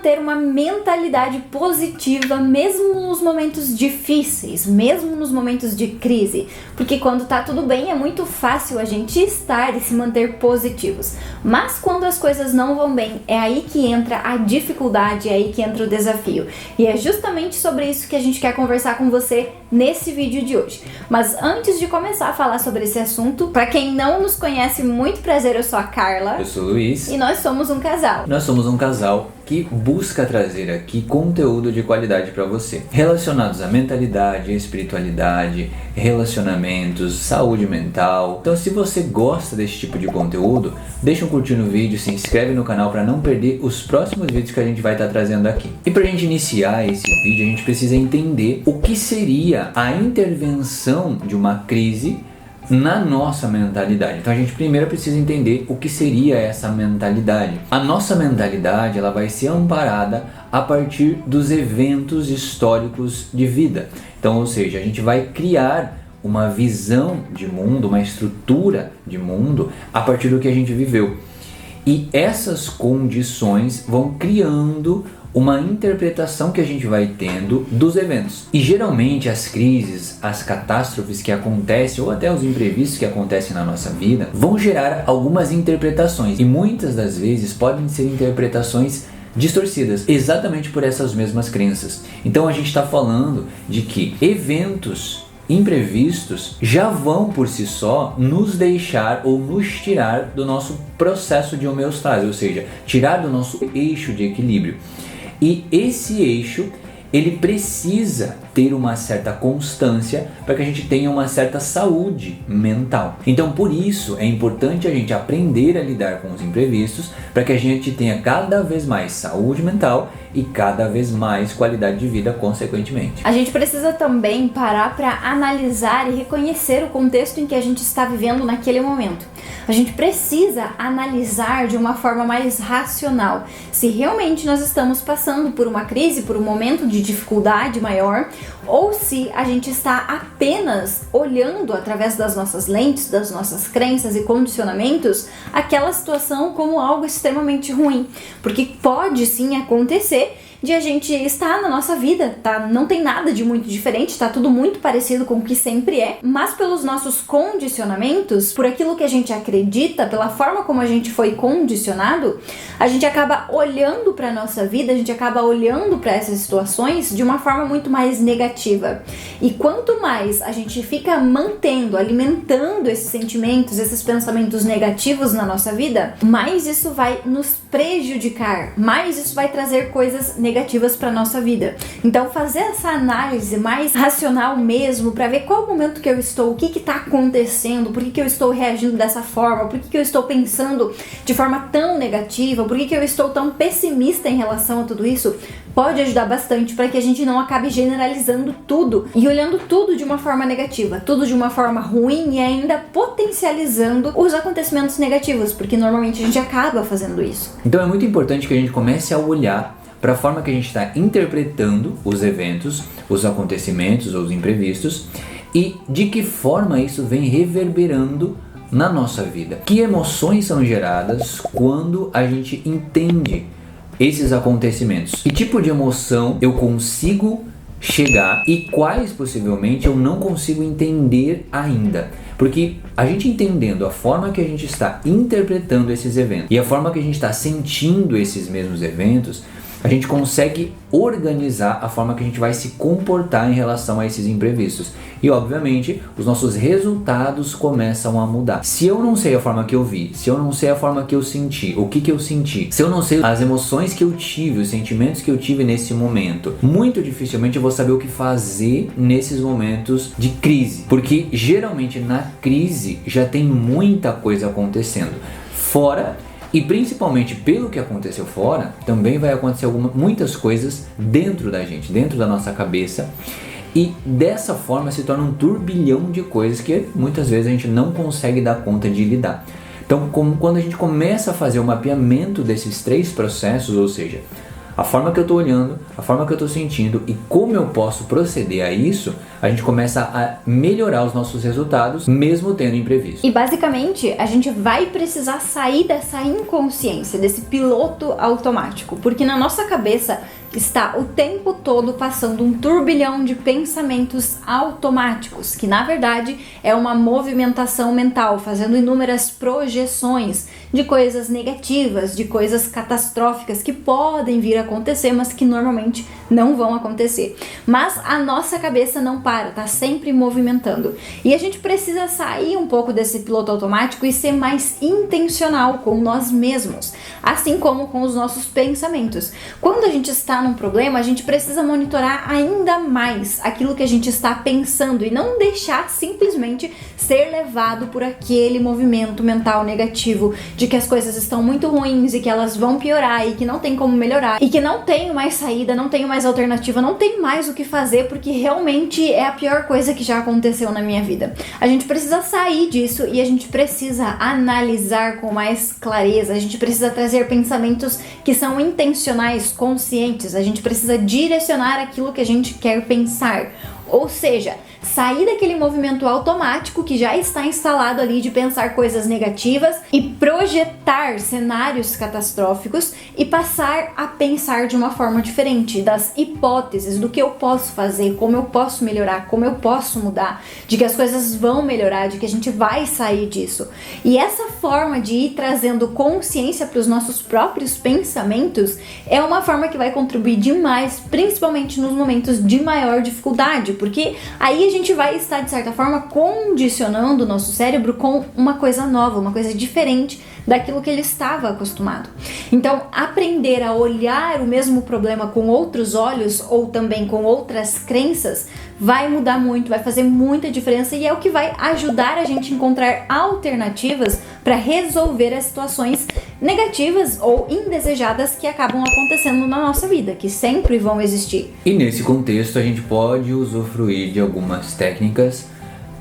manter uma mentalidade positiva mesmo nos momentos difíceis, mesmo nos momentos de crise, porque quando tá tudo bem é muito fácil a gente estar e se manter positivos, mas quando as coisas não vão bem, é aí que entra a dificuldade, é aí que entra o desafio, e é justamente sobre isso que a gente quer conversar com você nesse vídeo de hoje. Mas antes de começar a falar sobre esse assunto, para quem não nos conhece, muito prazer, eu sou a Carla. Eu sou o Luiz. E nós somos um casal. Nós somos um casal que busca trazer aqui conteúdo de qualidade para você, relacionados à mentalidade, espiritualidade, relacionamentos, saúde mental. Então, se você gosta desse tipo de conteúdo, deixa um curtir no vídeo, se inscreve no canal para não perder os próximos vídeos que a gente vai estar trazendo aqui. E para a gente iniciar esse vídeo, a gente precisa entender o que seria a intervenção de uma crise na nossa mentalidade. Então a gente primeiro precisa entender o que seria essa mentalidade. A nossa mentalidade, ela vai ser amparada a partir dos eventos históricos de vida. Então, ou seja, a gente vai criar uma visão de mundo, uma estrutura de mundo a partir do que a gente viveu. E essas condições vão criando uma interpretação que a gente vai tendo dos eventos. E geralmente as crises, as catástrofes que acontecem ou até os imprevistos que acontecem na nossa vida vão gerar algumas interpretações, e muitas das vezes podem ser interpretações distorcidas, exatamente por essas mesmas crenças. Então a gente está falando de que eventos imprevistos já vão por si só nos deixar ou nos tirar do nosso processo de homeostase, ou seja, tirar do nosso eixo de equilíbrio. E esse eixo, ele precisa ter uma certa constância para que a gente tenha uma certa saúde mental. Então, por isso, é importante a gente aprender a lidar com os imprevistos para que a gente tenha cada vez mais saúde mental e cada vez mais qualidade de vida, consequentemente. A gente precisa também parar para analisar e reconhecer o contexto em que a gente está vivendo naquele momento. A gente precisa analisar de uma forma mais racional se realmente nós estamos passando por uma crise, por um momento de dificuldade maior, ou se a gente está apenas olhando através das nossas lentes, das nossas crenças e condicionamentos, aquela situação como algo extremamente ruim. Porque pode sim acontecer de a gente estar na nossa vida, tá? Não tem nada de muito diferente, tá tudo muito parecido com o que sempre é, mas pelos nossos condicionamentos, por aquilo que a gente acredita, pela forma como a gente foi condicionado, a gente acaba olhando para nossa vida, a gente acaba olhando para essas situações de uma forma muito mais negativa. E quanto mais a gente fica mantendo, alimentando esses sentimentos, esses pensamentos negativos na nossa vida, mais isso vai nos prejudicar, mais isso vai trazer coisas negativas para nossa vida. Então, fazer essa análise mais racional mesmo, para ver qual momento que eu estou, o que está acontecendo, por que eu estou reagindo dessa forma, por que eu estou pensando de forma tão negativa, por que eu estou tão pessimista em relação a tudo isso, pode ajudar bastante para que a gente não acabe generalizando tudo e olhando tudo de uma forma negativa, tudo de uma forma ruim e ainda potencializando os acontecimentos negativos, porque normalmente a gente acaba fazendo isso. Então é muito importante que a gente comece a olhar para a forma que a gente está interpretando os eventos, os acontecimentos ou os imprevistos e de que forma isso vem reverberando na nossa vida. Que emoções são geradas quando a gente entende esses acontecimentos? Que tipo de emoção eu consigo chegar e quais possivelmente eu não consigo entender ainda? Porque a gente entendendo a forma que a gente está interpretando esses eventos e a forma que a gente está sentindo esses mesmos eventos, a gente consegue organizar a forma que a gente vai se comportar em relação a esses imprevistos. E obviamente os nossos resultados começam a mudar. Se eu não sei a forma que eu vi, se eu não sei a forma que eu senti, o que eu senti, se eu não sei as emoções que eu tive, os sentimentos que eu tive nesse momento, muito dificilmente eu vou saber o que fazer nesses momentos de crise. Porque geralmente na crise já tem muita coisa acontecendo fora. E principalmente pelo que aconteceu fora, também vai acontecer muitas coisas dentro da gente, dentro da nossa cabeça. E dessa forma se torna um turbilhão de coisas que muitas vezes a gente não consegue dar conta de lidar. Então, quando a gente começa a fazer o mapeamento desses três processos, ou seja, a forma que eu estou olhando, a forma que eu estou sentindo e como eu posso proceder a isso, a gente começa a melhorar os nossos resultados, mesmo tendo imprevisto. E basicamente, a gente vai precisar sair dessa inconsciência, desse piloto automático, porque na nossa cabeça está o tempo todo passando um turbilhão de pensamentos automáticos, que na verdade é uma movimentação mental, fazendo inúmeras projeções de coisas negativas, de coisas catastróficas que podem vir a acontecer, mas que normalmente não vão acontecer. Mas a nossa cabeça não para, tá sempre movimentando. E a gente precisa sair um pouco desse piloto automático e ser mais intencional com nós mesmos, assim como com os nossos pensamentos. Quando a gente está num problema, a gente precisa monitorar ainda mais aquilo que a gente está pensando e não deixar simplesmente ser levado por aquele movimento mental negativo de que as coisas estão muito ruins e que elas vão piorar e que não tem como melhorar e que não tenho mais saída, não tenho mais alternativa, não tem mais o que fazer porque realmente é a pior coisa que já aconteceu na minha vida. A gente precisa sair disso e a gente precisa analisar com mais clareza, a gente precisa trazer pensamentos que são intencionais, conscientes, a gente precisa direcionar aquilo que a gente quer pensar. Ou seja, sair daquele movimento automático que já está instalado ali de pensar coisas negativas e projetar cenários catastróficos e passar a pensar de uma forma diferente, das hipóteses, do que eu posso fazer, como eu posso melhorar, como eu posso mudar, de que as coisas vão melhorar, de que a gente vai sair disso. E essa forma de ir trazendo consciência para os nossos próprios pensamentos é uma forma que vai contribuir demais, principalmente nos momentos de maior dificuldade, porque aí a gente vai estar, de certa forma, condicionando o nosso cérebro com uma coisa nova, uma coisa diferente daquilo que ele estava acostumado. Então, aprender a olhar o mesmo problema com outros olhos ou também com outras crenças vai mudar muito, vai fazer muita diferença e é o que vai ajudar a gente a encontrar alternativas para resolver as situações negativas ou indesejadas que acabam acontecendo na nossa vida, que sempre vão existir. E nesse contexto a gente pode usufruir de algumas técnicas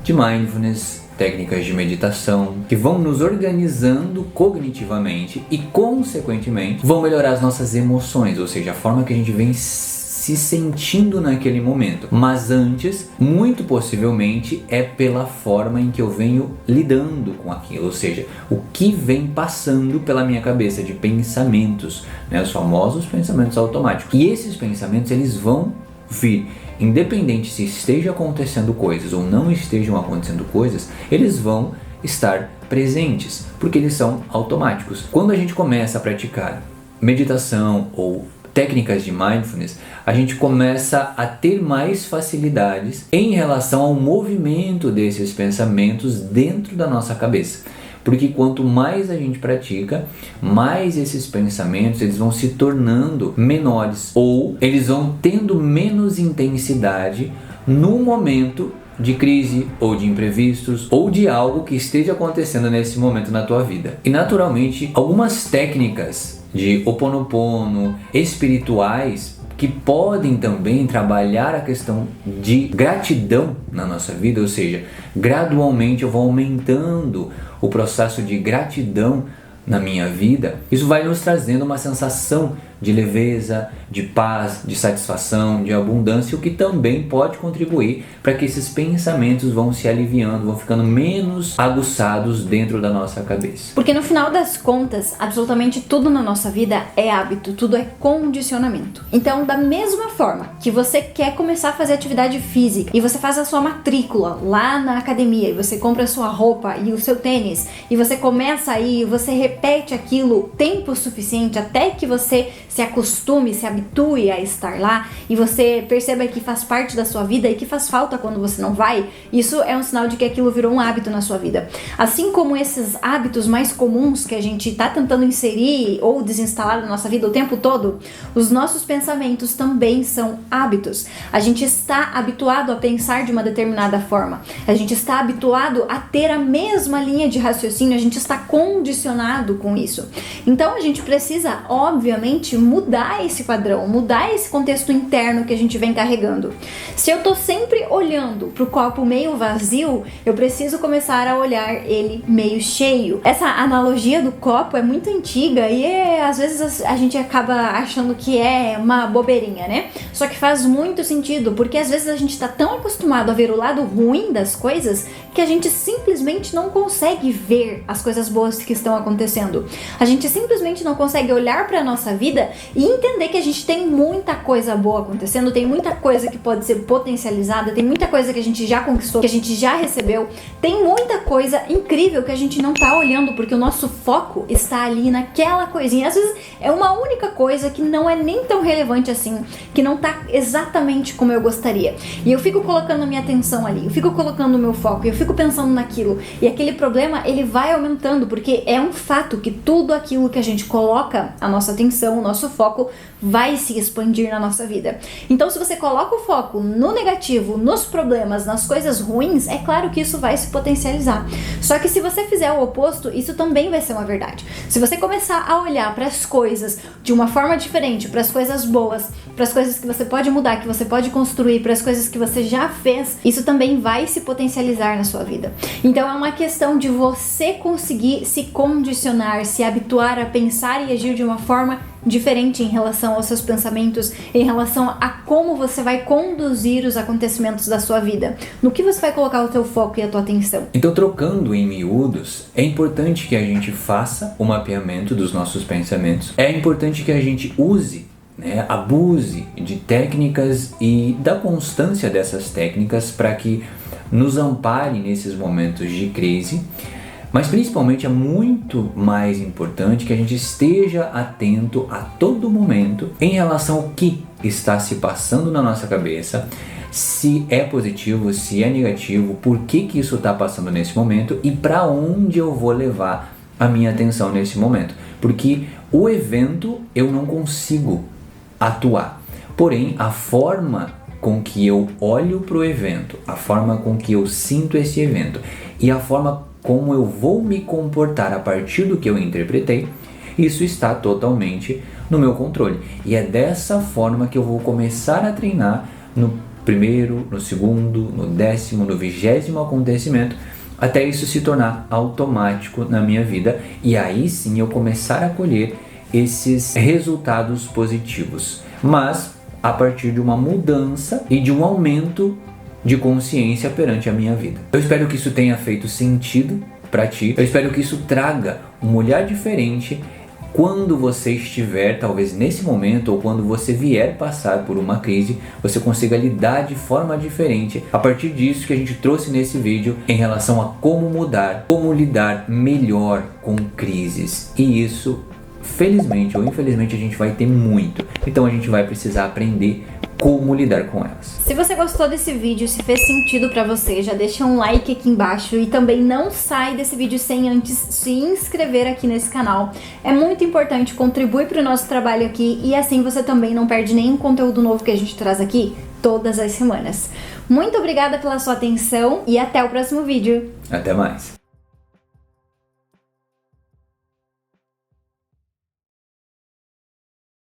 de mindfulness, técnicas de meditação, que vão nos organizando cognitivamente e, consequentemente, vão melhorar as nossas emoções, ou seja, a forma que a gente vem se sentindo naquele momento. Mas antes, muito possivelmente, é pela forma em que eu venho lidando com aquilo, ou seja, o que vem passando pela minha cabeça de pensamentos, né, os famosos pensamentos automáticos. E esses pensamentos, eles vão vir, independente se esteja acontecendo coisas ou não estejam acontecendo coisas, eles vão estar presentes, porque eles são automáticos. Quando a gente começa a praticar meditação ou técnicas de mindfulness, a gente começa a ter mais facilidades em relação ao movimento desses pensamentos dentro da nossa cabeça. Porque quanto mais a gente pratica, mais esses pensamentos eles vão se tornando menores ou eles vão tendo menos intensidade no momento de crise ou de imprevistos ou de algo que esteja acontecendo nesse momento na tua vida. E naturalmente, algumas técnicas de Ho'oponopono espirituais que podem também trabalhar a questão de gratidão na nossa vida, ou seja, gradualmente eu vou aumentando o processo de gratidão na minha vida. Isso vai nos trazendo uma sensação de leveza, de paz, de satisfação, de abundância, o que também pode contribuir para que esses pensamentos vão se aliviando, vão ficando menos aguçados dentro da nossa cabeça. Porque no final das contas, absolutamente tudo na nossa vida é hábito, tudo é condicionamento. Então, da mesma forma que você quer começar a fazer atividade física e você faz a sua matrícula lá na academia e você compra a sua roupa e o seu tênis e você começa aí, você repete aquilo tempo suficiente até que você se acostume, se habitue a estar lá e você perceba que faz parte da sua vida e que faz falta quando você não vai, isso é um sinal de que aquilo virou um hábito na sua vida. Assim como esses hábitos mais comuns que a gente está tentando inserir ou desinstalar na nossa vida o tempo todo, os nossos pensamentos também são hábitos. A gente está habituado a pensar de uma determinada forma, a gente está habituado a ter a mesma linha de raciocínio, a gente está condicionado com isso. Então a gente precisa, obviamente, mudar esse padrão, mudar esse contexto interno que a gente vem carregando. Se eu tô sempre olhando pro copo meio vazio, eu preciso começar a olhar ele meio cheio. Essa analogia do copo é muito antiga e às vezes a gente acaba achando que é uma bobeirinha, né? Só que faz muito sentido, porque às vezes a gente tá tão acostumado a ver o lado ruim das coisas que a gente simplesmente não consegue ver as coisas boas que estão acontecendo. A gente simplesmente não consegue olhar pra nossa vida e entender que a gente tem muita coisa boa acontecendo, tem muita coisa que pode ser potencializada, tem muita coisa que a gente já conquistou, que a gente já recebeu, tem muita coisa incrível que a gente não tá olhando porque o nosso foco está ali naquela coisinha. Às vezes é uma única coisa que não é nem tão relevante assim, que não tá exatamente como eu gostaria. E eu fico colocando a minha atenção ali, eu fico colocando o meu foco, eu fico pensando naquilo. E aquele problema, ele vai aumentando, porque é um fato que tudo aquilo que a gente coloca a nossa atenção, o nosso foco, vai se expandir na nossa vida. Então, se você coloca o foco no negativo, nos problemas, nas coisas ruins, é claro que isso vai se potencializar. Só que se você fizer o oposto, isso também vai ser uma verdade. Se você começar a olhar para as coisas de uma forma diferente, para as coisas boas, para as coisas que você pode mudar, que você pode construir, para as coisas que você já fez, isso também vai se potencializar na sua vida. Então, é uma questão de você conseguir se condicionar, se habituar a pensar e agir de uma forma diferente em relação aos seus pensamentos, em relação a como você vai conduzir os acontecimentos da sua vida, no que você vai colocar o teu foco e a tua atenção. Então, trocando em miúdos, é importante que a gente faça o mapeamento dos nossos pensamentos, é importante que a gente use, abuse de técnicas e da constância dessas técnicas para que nos ampare nesses momentos de crise. Mas principalmente é muito mais importante que a gente esteja atento a todo momento em relação ao que está se passando na nossa cabeça, se é positivo, se é negativo, por que isso está passando nesse momento e para onde eu vou levar a minha atenção nesse momento. Porque o evento eu não consigo atuar, porém a forma com que eu olho para o evento, a forma com que eu sinto esse evento e a forma como eu vou me comportar a partir do que eu interpretei, isso está totalmente no meu controle. E é dessa forma que eu vou começar a treinar no primeiro, no segundo, no 10º, no 20º acontecimento, até isso se tornar automático na minha vida. E aí sim eu começar a colher esses resultados positivos. Mas a partir de uma mudança e de um aumento de consciência perante a minha vida. Eu espero que isso tenha feito sentido para ti. Eu espero que isso traga um olhar diferente quando você estiver, talvez nesse momento, ou quando você vier passar por uma crise, você consiga lidar de forma diferente a partir disso que a gente trouxe nesse vídeo em relação a como mudar, como lidar melhor com crises. E isso, felizmente ou infelizmente, a gente vai ter muito. Então a gente vai precisar aprender como lidar com elas. Se você gostou desse vídeo, se fez sentido pra você, já deixa um like aqui embaixo e também não sai desse vídeo sem antes se inscrever aqui nesse canal. É muito importante, contribui pro nosso trabalho aqui e assim você também não perde nenhum conteúdo novo que a gente traz aqui todas as semanas. Muito obrigada pela sua atenção e até o próximo vídeo. Até mais.